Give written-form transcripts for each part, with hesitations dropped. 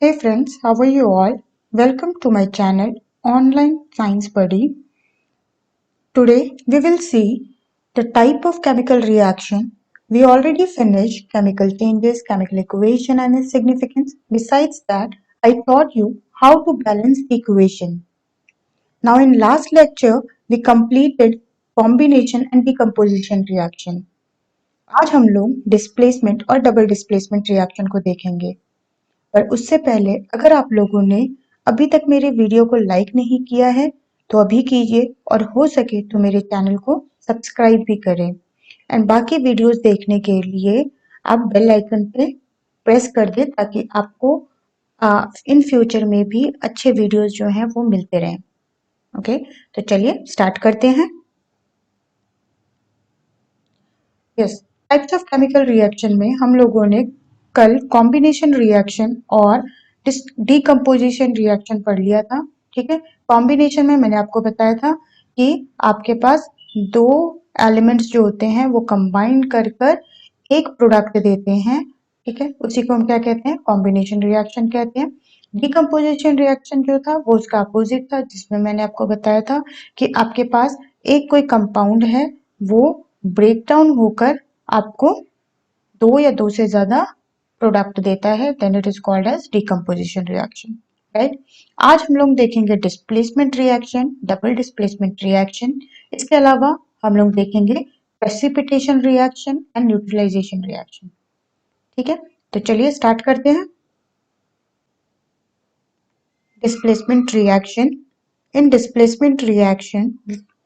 Hey friends, how are you all? Welcome to my channel Online Science Buddy. Today we will see the type of chemical reaction. We already finished chemical changes, chemical equation and its significance. Besides that, I taught you how to balance the equation. Now in last lecture, we completed combination and decomposition reaction. आज हम लोग displacement और double displacement reaction को देखेंगे। पर उससे पहले अगर आप लोगों ने अभी तक मेरे वीडियो को लाइक नहीं किया है तो अभी कीजिए और हो सके तो मेरे चैनल को सब्सक्राइब भी करें एंड बाकी वीडियोस देखने के लिए आप बेल आइकन पे प्रेस कर दें ताकि आपको इन फ्यूचर में भी अच्छे वीडियोस जो हैं वो मिलते रहें। ओके, तो चलिए स्टार्ट करते हैं। Yes, types of chemical reaction में हम लोगों ने कल कॉम्बिनेशन रिएक्शन और डीकम्पोजिशन रिएक्शन पढ़ लिया था। ठीक है, कॉम्बिनेशन में मैंने आपको बताया था कि आपके पास दो एलिमेंट्स जो होते हैं वो कंबाइन कर कर एक प्रोडक्ट देते हैं। ठीक है, उसी को हम क्या कहते हैं, कॉम्बिनेशन रिएक्शन कहते हैं। डीकम्पोजिशन रिएक्शन जो था वो उसका अपोजिट था, जिसमें मैंने आपको बताया था कि आपके पास एक कोई कंपाउंड है वो ब्रेक डाउन होकर आपको दो या दो से ज्यादा प्रोडक्ट देता है, then it is called as decomposition reaction. Right, आज हम लोग देखेंगे displacement reaction, double displacement reaction. इसके अलावा हम लोग देखेंगे precipitation reaction and neutralisation reaction. ठीक है, तो चलिए स्टार्ट करते हैं। Displacement reaction. In displacement reaction,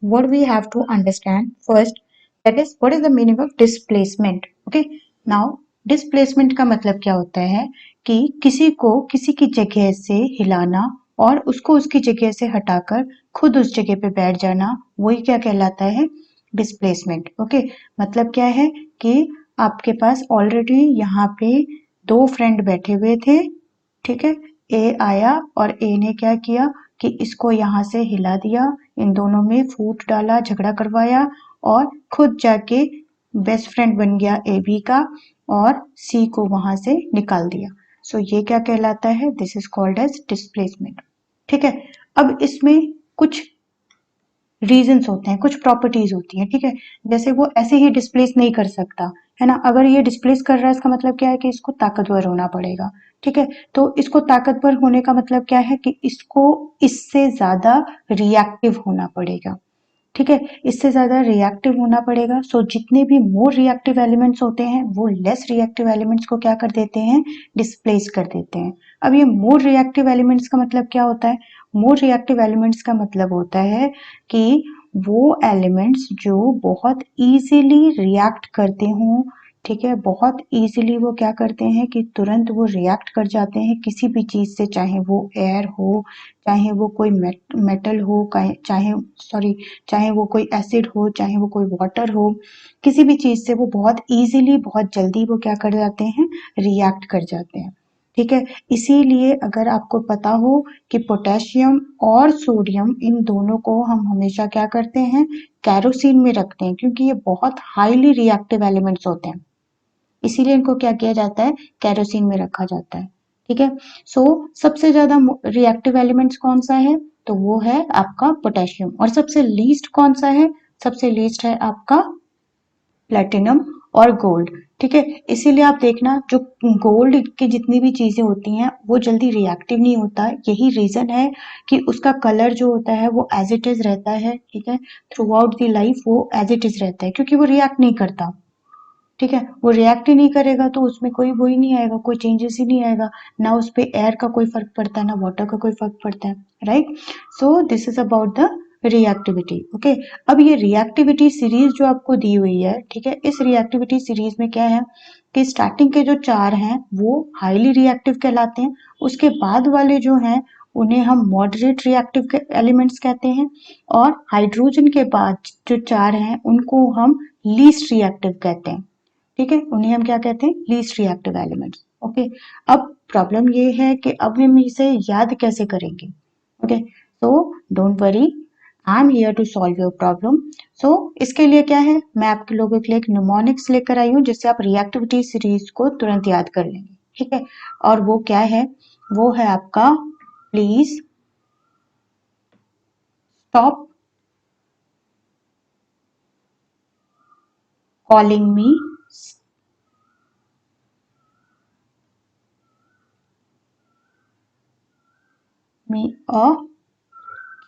what we have to understand first, that is what is the meaning of displacement. Okay, now displacement का मतलब क्या होता है कि किसी को किसी की जगह से हिलाना और उसको उसकी जगह से हटाकर खुद उस जगह पे बैठ जाना, वही क्या कहलाता है, डिस्प्लेसमेंट। ओके, मतलब क्या है कि आपके पास ऑलरेडी यहाँ पे दो फ्रेंड बैठे हुए थे। ठीक है, ए आया और ए ने क्या किया कि इसको यहाँ से हिला दिया, इन दोनों में फूट डाला, झगड़ा करवाया और खुद जाके बेस्ट फ्रेंड बन गया ए बी का और सी को वहां से निकाल दिया। सो ये क्या कहलाता है, this is called as displacement. ठीक है, अब इसमें कुछ रीजंस होते हैं, कुछ प्रॉपर्टीज होती हैं। ठीक है, जैसे वो ऐसे ही डिस्प्लेस नहीं कर सकता है ना, अगर ये डिस्प्लेस कर रहा है इसका मतलब क्या है कि इसको ताकतवर होना पड़ेगा। ठीक है, तो इसको ताकतवर होने का मतलब क्या है कि इसको इससे ज्यादा रिएक्टिव होना पड़ेगा। ठीक है, इससे ज्यादा रिएक्टिव होना पड़ेगा। सो जितने भी मोर रिएक्टिव एलिमेंट्स होते हैं वो लेस रिएक्टिव एलिमेंट्स को क्या कर देते हैं, डिस्प्लेस कर देते हैं। अब ये मोर रिएक्टिव एलिमेंट्स का मतलब क्या होता है, मोर रिएक्टिव एलिमेंट्स का मतलब होता है कि वो एलिमेंट्स जो बहुत इजीली रिएक्ट करते हों। ठीक है, बहुत इजीली वो क्या करते हैं कि तुरंत वो रिएक्ट कर जाते हैं किसी भी चीज से, चाहे वो एयर हो, चाहे वो कोई मेटल हो, चाहे वो कोई एसिड हो, चाहे वो कोई वाटर हो, किसी भी चीज से वो बहुत इजीली, बहुत जल्दी वो क्या कर जाते हैं, रिएक्ट कर जाते हैं। ठीक है, इसीलिए अगर आपको पता हो कि पोटेशियम और सोडियम, इन दोनों को हम हमेशा क्या करते हैं, कैरोसिन में रखते हैं, क्योंकि ये बहुत हाईली रिएक्टिव एलिमेंट्स होते हैं, इसीलिए इनको क्या किया जाता है, कैरोसिन में रखा जाता है। ठीक है, सो सबसे ज्यादा रिएक्टिव एलिमेंट्स कौन सा है, तो वो है आपका पोटेशियम। और सबसे लीस्ट कौन सा है, सबसे लीस्ट है आपका प्लेटिनम और गोल्ड। ठीक है, इसीलिए आप देखना जो गोल्ड की जितनी भी चीजें होती हैं वो जल्दी रिएक्टिव नहीं होता, यही रीजन है कि उसका कलर जो होता है वो एज इट इज रहता है। ठीक है, थ्रू आउट दी लाइफ वो एज इट इज रहता है, क्योंकि वो रिएक्ट नहीं करता। ठीक है, वो रिएक्ट ही नहीं करेगा तो उसमें कोई वो ही नहीं आएगा, कोई चेंजेस ही नहीं आएगा, ना उस पे एयर का कोई फर्क पड़ता है, ना वाटर का कोई फर्क पड़ता है। Right, so this is about the reactivity. Okay, अब ये रिएक्टिविटी सीरीज जो आपको दी हुई है, ठीक है, इस रिएक्टिविटी सीरीज में क्या है कि स्टार्टिंग के जो चार हैं वो हाईली रिएक्टिव कहलाते हैं, उसके बाद वाले जो हैं उन्हें हम मॉडरेट रिएक्टिव एलिमेंट्स कहते हैं, और हाइड्रोजन के बाद जो चार हैं उनको हम लीस्ट रिएक्टिव कहते हैं। ठीक है, उन्हें हम क्या कहते हैं, लीस्ट रिएक्टिव एलिमेंट्स। ओके, अब प्रॉब्लम ये है कि अब हम इसे याद कैसे करेंगे। Okay, so don't worry, I am here to solve your problem. So इसके लिए क्या है, मैं आपके लोगों के लिए एक निमोनिक्स लेकर आई हूँ जिससे आप रिएक्टिविटी सीरीज को तुरंत याद कर लेंगे। ठीक है, और वो क्या है, वो है आपका please stop calling me a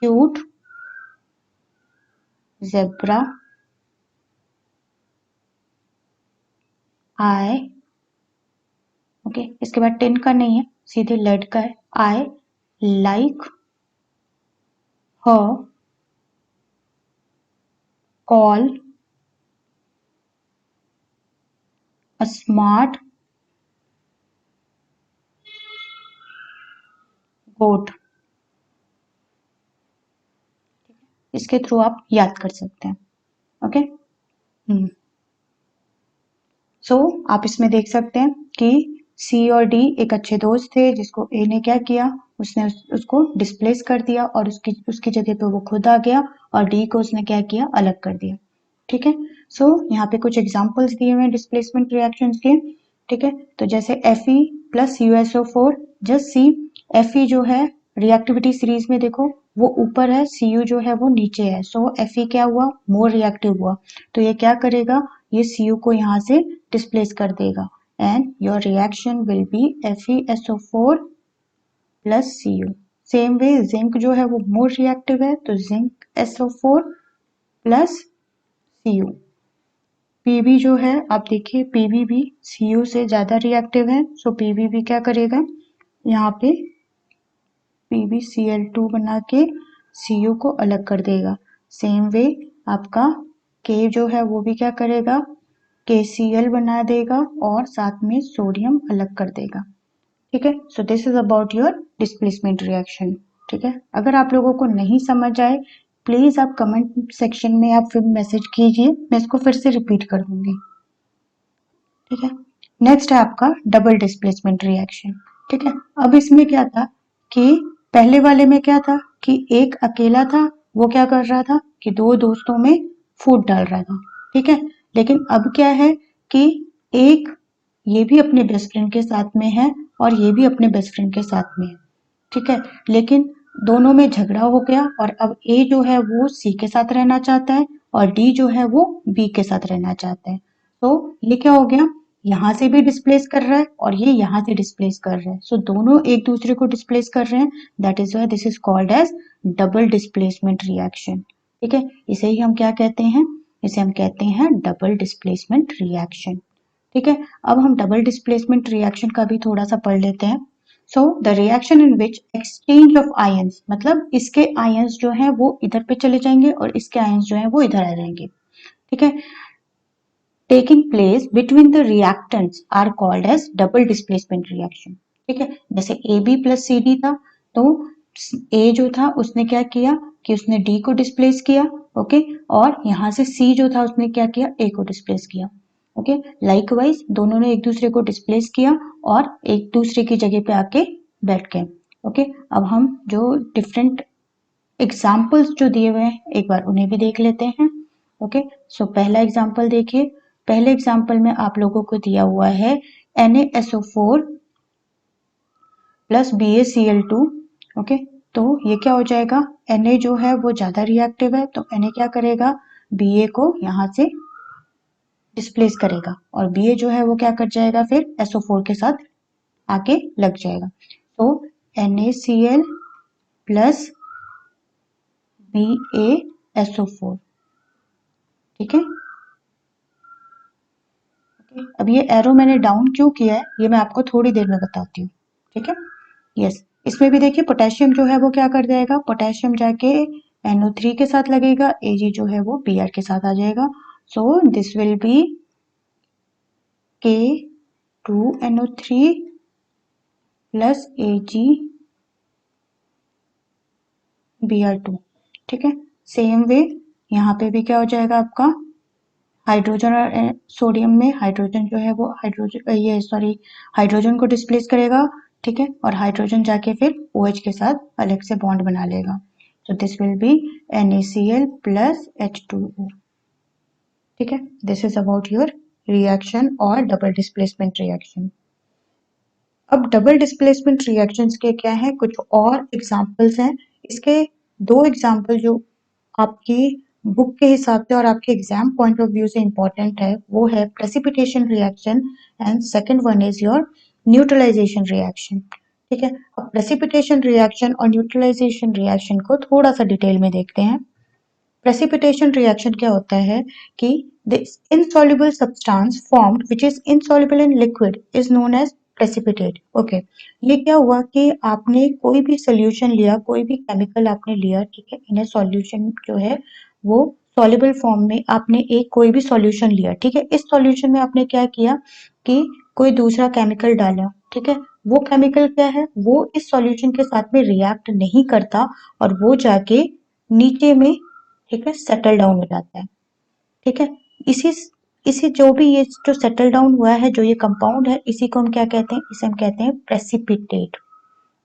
cute zebra I, okay, इसके बाद टेन का नहीं है, सीधे लेड का है। I like her call a smart goat. इसके थ्रू आप याद कर सकते हैं। ओके, सो आप इसमें देख सकते हैं कि सी और डी एक अच्छे दोस्त थे, जिसको ए ने क्या किया, उसने उसको डिस्प्लेस कर दिया और उसकी जगह पे वो खुद आ गया, और डी को उसने क्या किया, अलग कर दिया। ठीक है, सो यहाँ पे कुछ एग्जांपल्स दिए हुए हैं डिस्प्लेसमेंट रिएक्शंस के। ठीक है, तो जैसे Fe plus USO4, just see Fe जो है रिएक्टिविटी सीरीज में देखो वो ऊपर है, Cu जो है वो नीचे है, सो Fe क्या हुआ, मोर रिएक्टिव हुआ, तो ये क्या करेगा, ये Cu को यहाँ से डिस्प्लेस कर देगा, and your reaction will be FeSO4 plus Cu। Same way zinc जो है वो मोर रिएक्टिव है, तो zinc SO4 plus Cu। Pb जो है आप देखिए Pb भी Cu से ज्यादा रिएक्टिव है, सो Pb भी क्या करेगा, यहाँ पे PbCl2 बना के Cu को अलग कर देगा। सेम वे आपका K जो है वो भी क्या करेगा, KCl बना देगा और साथ में सोडियम अलग कर देगा। ठीक है, so this is about your displacement reaction. ठीक है, अगर आप लोगों को नहीं समझ आए प्लीज आप कमेंट सेक्शन में आप फिर मैसेज कीजिए, मैं इसको फिर से रिपीट कर दूंगी। ठीक है, नेक्स्ट है आपका डबल डिस्प्लेसमेंट रिएक्शन। ठीक है, अब इसमें क्या था कि पहले वाले में क्या था कि एक अकेला था, वो क्या कर रहा था कि दो दोस्तों में फूट डाल रहा था। ठीक है, लेकिन अब क्या है कि एक ये भी अपने बेस्ट फ्रेंड के साथ में है और ये भी अपने बेस्ट फ्रेंड के साथ में है। ठीक है, लेकिन दोनों में झगड़ा हो गया और अब ए जो है वो सी के साथ रहना चाहता है और डी जो है वो बी के साथ रहना चाहता है। तो ये क्या हो गया, यहाँ से भी डिस्प्लेस कर रहा है और ये यहाँ से डिस्प्लेस कर रहा है, सो दोनों एक दूसरे को डिस्प्लेस कर रहे हैं, that is why this is called as double displacement reaction. ठीक है, इसे ही हम क्या कहते हैं, इसे हम कहते हैं डबल डिस्प्लेसमेंट रिएक्शन। ठीक है, अब हम डबल डिस्प्लेसमेंट रिएक्शन का भी थोड़ा सा पढ़ लेते हैं। So the reaction in which exchange of ions, मतलब इसके आयंस जो है वो इधर पे चले जाएंगे और इसके आयंस जो है वो इधर आ जाएंगे। ठीक है, taking place between the reactants are called as double displacement reaction. ठीक है, जैसे A B plus C D था, तो ए जो था उसने क्या किया कि उसने डी को डिस्प्लेस किया, ओके, और यहाँ से सी जो था उसने क्या किया, ए को डिस्प्लेस किया। ओके, लाइकवाइज दोनों ने एक दूसरे को डिस्प्लेस किया और एक दूसरे की जगह पे आके बैठ गए। ओके, अब हम जो डिफरेंट एग्जाम्पल्स जो दिए हुए हैं एक बार उन्हें भी देख लेते हैं। ओके, सो पहला एग्जाम्पल देखिए, पहले एग्जाम्पल में आप लोगों को दिया हुआ है NaSO4 प्लस BaCl2। ओके, तो ये क्या हो जाएगा, Na जो है वो ज्यादा रिएक्टिव है, तो Na क्या करेगा, Ba को यहाँ से डिस्प्लेस करेगा और Ba जो है वो क्या कर जाएगा, फिर SO4 के साथ आके लग जाएगा, तो NaCl प्लस BaSO4। ठीक है, अब ये एरो मैंने डाउन क्यों किया है ये मैं आपको थोड़ी देर में बताती हूँ। ठीक है, यस, इसमें भी देखिए पोटेशियम जो है वो क्या कर जाएगा, पोटेशियम जाके NO3 के साथ लगेगा, Ag जो है वो Br के साथ आ जाएगा, so this will be K2NO3 plus AgBr2। ठीक है, सेम वे यहाँ पे भी क्या हो जाएगा आपका, हाइड्रोजन और सोडियम में हाइड्रोजन जो है वो हाइड्रोजन को डिस्प्लेस करेगा। ठीक है, और हाइड्रोजन जाके फिर OH के साथ अलग से बॉन्ड बना लेगा, तो this will be NaCl plus H2O। ठीक है, this is about your reaction और डबल डिस्प्लेसमेंट रिएक्शन। अब डबल डिस्प्लेसमेंट रिएक्शंस के क्या है, कुछ और एग्जांपल्स हैं। इसके दो एग्जांपल जो आपकी बुक के हिसाब से और आपके एग्जाम पॉइंट ऑफ व्यू से इम्पोर्टेंट है, वो है precipitation reaction and second one is your neutralisation reaction. ठीक है, अब प्रेसिपिटेशन रिएक्शन और न्यूट्रलाइजेशन रिएक्शन को थोड़ा सा डिटेल में देखते हैं। प्रेसिपिटेशन रिएक्शन क्या होता है कि the insoluble substance formed which is insoluble in liquid is known as precipitate। Okay, ये क्या हुआ कि आपने कोई भी सोल्यूशन लिया, कोई भी केमिकल आपने लिया, ठीक है, इन्हें सॉल्यूशन जो है वो सॉल्युबल फॉर्म में आपने एक कोई भी सॉल्यूशन लिया, ठीक है, इस सॉल्यूशन में आपने क्या किया कि कोई दूसरा केमिकल डाला, ठीक है, वो केमिकल क्या है, वो इस सॉल्यूशन के साथ में रिएक्ट नहीं करता और वो जाके नीचे में, ठीक है, सेटल डाउन हो जाता है। ठीक है, इसी इसी जो भी ये जो सेटल डाउन हुआ है, जो ये कंपाउंड है, इसी को हम क्या कहते हैं, इसे हम कहते हैं प्रेसिपिटेट।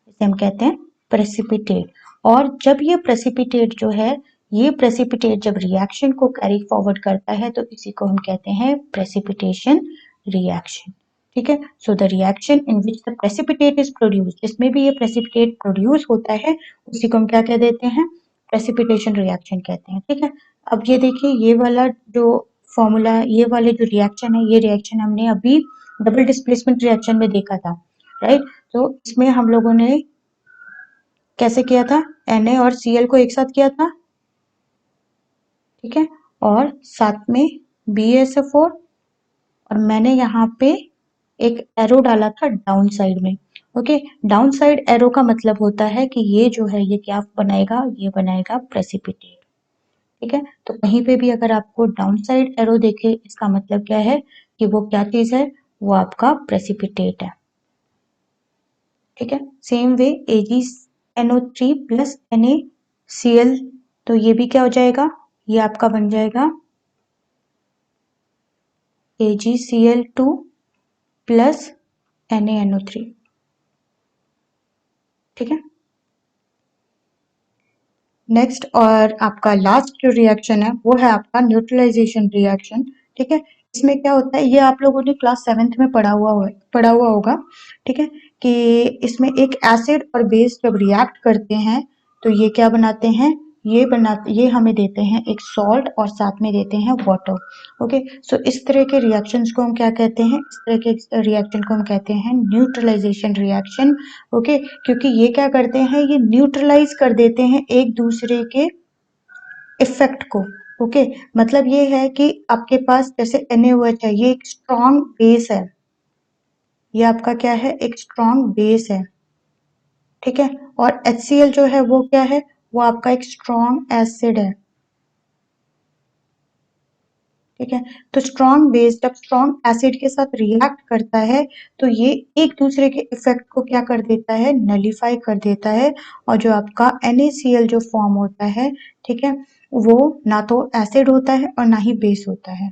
इसे हम कहते हैं प्रेसिपिटेट। और जब ये प्रेसिपिटेट जो है, ये प्रेसिपिटेट जब रिएक्शन को कैरी फॉरवर्ड करता है तो इसी को हम कहते हैं प्रेसिपिटेशन रिएक्शन। ठीक है, so the reaction in which the precipitate is produce, जिसमें भी ये प्रेसिपिटेट प्रोड्यूस होता है उसी को हम क्या कह देते हैं, प्रेसिपिटेशन रिएक्शन कहते हैं। ठीक है, अब ये देखिए, ये वाला जो फॉर्मूला, ये वाले जो रिएक्शन है, ये रिएक्शन हमने अभी डबल डिस्प्लेसमेंट रिएक्शन में देखा था, राइट। तो इसमें हम लोगों ने कैसे किया था, Na और Cl को एक साथ किया था, ठीक है, और साथ में BaSO4, और मैंने यहाँ पे एक एरो डाला था डाउन साइड में। ओके, डाउन साइड एरो का मतलब होता है कि ये जो है ये क्या बनाएगा, ये बनाएगा प्रेसिपिटेट। ठीक है, तो कहीं पे भी अगर आपको डाउन साइड एरो देखे, इसका मतलब क्या है कि वो क्या चीज है, वो आपका प्रेसिपिटेट है। ठीक है, same way AgNO3 plus NaCl, तो ये भी क्या हो जाएगा, ये आपका बन जाएगा AgCl2 प्लस NaNO3। ठीक है, नेक्स्ट और आपका लास्ट जो रिएक्शन है वो है आपका न्यूट्रलाइजेशन रिएक्शन। ठीक है, इसमें क्या होता है, ये आप लोगों ने क्लास 7th में पढ़ा हुआ होगा। ठीक है, कि इसमें एक एसिड और बेस जब रिएक्ट करते हैं तो ये क्या बनाते हैं, ये हमें देते हैं एक सॉल्ट और साथ में देते हैं वाटर। ओके, सो इस तरह के रिएक्शंस को हम क्या कहते हैं, इस तरह के रिएक्शन को हम कहते हैं न्यूट्रलाइजेशन रिएक्शन। ओके, क्योंकि ये क्या करते हैं, ये न्यूट्रलाइज कर देते हैं एक दूसरे के इफेक्ट को। ओके, मतलब ये है कि आपके पास जैसे NaOH है, ये एक स्ट्रॉन्ग बेस है, ये आपका क्या है, एक स्ट्रॉन्ग बेस है। ठीक है, और HCl जो है वो क्या है, वो आपका एक स्ट्रॉन्ग एसिड है। ठीक है, तो स्ट्रॉन्ग बेस जब स्ट्रॉन्ग एसिड के साथ रिएक्ट करता है तो ये एक दूसरे के इफेक्ट को क्या कर देता है, नलीफाई कर देता है, और जो आपका NaCl जो फॉर्म होता है, ठीक है, वो ना तो एसिड होता है और ना ही बेस होता है।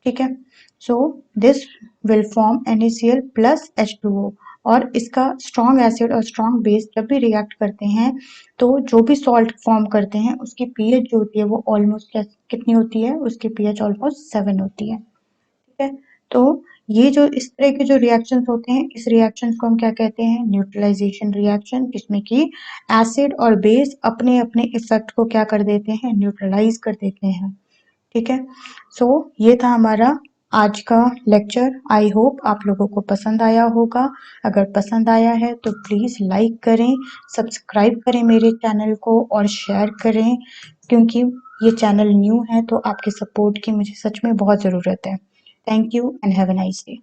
ठीक है, so this will form NaCl plus H2O, और इसका स्ट्रॉन्ग एसिड और स्ट्रॉन्ग बेस जब भी रिएक्ट करते हैं तो जो भी सॉल्ट फॉर्म करते हैं उसकी पीएच जो होती है वो ऑलमोस्ट कितनी होती है, उसकी पीएच ऑलमोस्ट 7 होती है। ठीक है, तो ये जो इस तरह के जो रिएक्शंस होते हैं, इस रिएक्शंस को हम क्या कहते हैं, न्यूट्रलाइजेशन रिएक्शन, जिसमें कि एसिड और बेस अपने अपने इफेक्ट को क्या कर देते हैं, न्यूट्रलाइज कर देते हैं। ठीक है, सो ये था हमारा आज का लेक्चर। आई होप आप लोगों को पसंद आया होगा। अगर पसंद आया है तो प्लीज़ लाइक करें, सब्सक्राइब करें मेरे चैनल को और शेयर करें, क्योंकि ये चैनल न्यू है तो आपके सपोर्ट की मुझे सच में बहुत ज़रूरत है। Thank you and have a nice day.